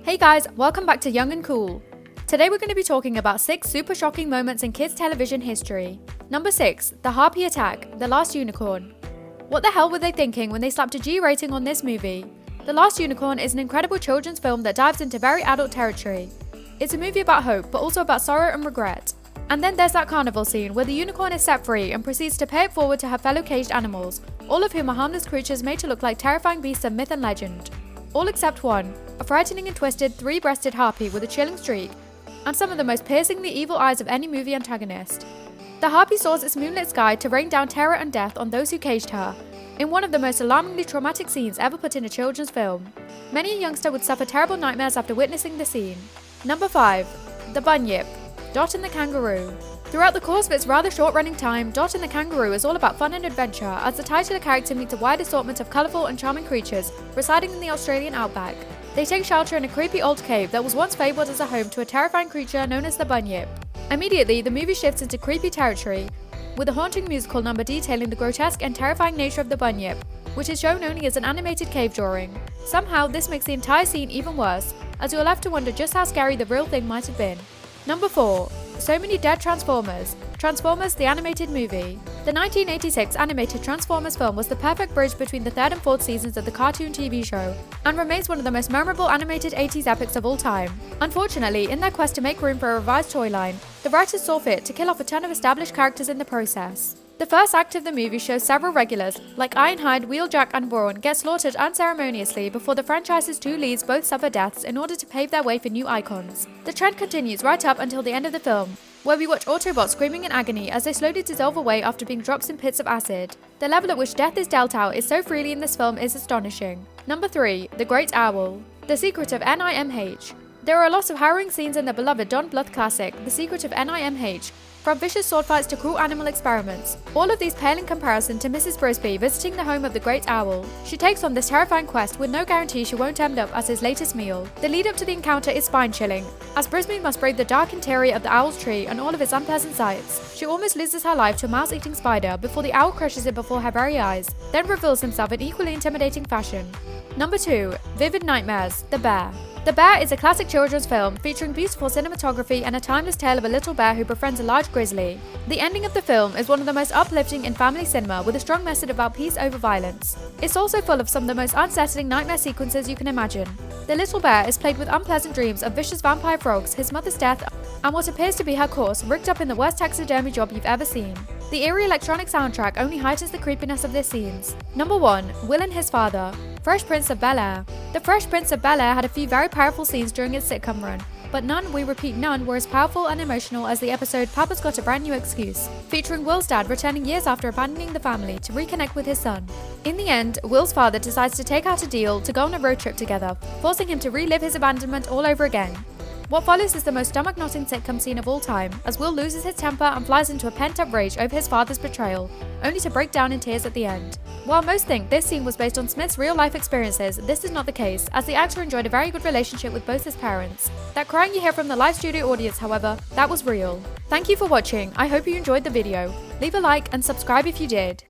Hey guys, welcome back to Young and Cool. Today we're going to be talking about 6 super shocking moments in kids television history. Number 6, The Harpy Attack, The Last Unicorn. What the hell were they thinking when they slapped a G rating on this movie? The Last Unicorn is an incredible children's film that dives into very adult territory. It's a movie about hope, but also about sorrow and regret. And then there's that carnival scene where the unicorn is set free and proceeds to pay it forward to her fellow caged animals, all of whom are harmless creatures made to look like terrifying beasts of myth and legend. All except one, a frightening and twisted 3-breasted harpy with a chilling streak, and some of the most piercingly evil eyes of any movie antagonist. The harpy soars its moonlit sky to rain down terror and death on those who caged her, in one of the most alarmingly traumatic scenes ever put in a children's film. Many a youngster would suffer terrible nightmares after witnessing the scene. Number 5, The Bunyip, Dot and the Kangaroo. Throughout the course of its rather short-running time, Dot and the Kangaroo is all about fun and adventure, as the titular character meets a wide assortment of colourful and charming creatures residing in the Australian outback. They take shelter in a creepy old cave that was once fabled as a home to a terrifying creature known as the Bunyip. Immediately, the movie shifts into creepy territory, with a haunting musical number detailing the grotesque and terrifying nature of the Bunyip, which is shown only as an animated cave drawing. Somehow, this makes the entire scene even worse, as you're left to wonder just how scary the real thing might have been. Number 4, So Many Dead Transformers, Transformers the Animated Movie. The 1986 animated Transformers film was the perfect bridge between the 3rd and 4th seasons of the cartoon TV show, and remains one of the most memorable animated 80s epics of all time. Unfortunately, in their quest to make room for a revised toy line, the writers saw fit to kill off a ton of established characters in the process. The first act of the movie shows several regulars, like Ironhide, Wheeljack and Brawn, get slaughtered unceremoniously before the franchise's 2 leads both suffer deaths in order to pave their way for new icons. The trend continues right up until the end of the film, where we watch Autobots screaming in agony as they slowly dissolve away after being dropped in pits of acid. The level at which death is dealt out is so freely in this film is astonishing. Number 3, The Great Owl, The Secret of NIMH. There are lots of harrowing scenes in the beloved Don Bluth classic, The Secret of NIMH, from vicious sword fights to cruel animal experiments. All of these pale in comparison to Mrs. Brisby visiting the home of the Great Owl. She takes on this terrifying quest with no guarantee she won't end up as his latest meal. The lead up to the encounter is spine-chilling, as Brisby must brave the dark interior of the owl's tree and all of its unpleasant sights. She almost loses her life to a mouse-eating spider before the owl crushes it before her very eyes, then reveals himself in equally intimidating fashion. Number 2, Vivid Nightmares, The Bear. The Bear is a classic children's film featuring beautiful cinematography and a timeless tale of a little bear who befriends a large grizzly. The ending of the film is one of the most uplifting in family cinema, with a strong message about peace over violence. It's also full of some of the most unsettling nightmare sequences you can imagine. The little bear is plagued with unpleasant dreams of vicious vampire frogs, his mother's death, and what appears to be her corpse rigged up in the worst taxidermy job you've ever seen. The eerie electronic soundtrack only heightens the creepiness of their scenes. Number 1, Will and His Father, Fresh Prince of Bel-Air. The Fresh Prince of Bel-Air had a few very powerful scenes during its sitcom run, but none, we repeat none, were as powerful and emotional as the episode Papa's Got a Brand New Excuse, featuring Will's dad returning years after abandoning the family to reconnect with his son. In the end, Will's father decides to take out a deal to go on a road trip together, forcing him to relive his abandonment all over again. What follows is the most stomach-knotting sitcom scene of all time, as Will loses his temper and flies into a pent-up rage over his father's betrayal, only to break down in tears at the end. While most think this scene was based on Smith's real-life experiences, this is not the case, as the actor enjoyed a very good relationship with both his parents. That crying you hear from the live studio audience, however, that was real. Thank you for watching, I hope you enjoyed the video. Leave a like and subscribe if you did.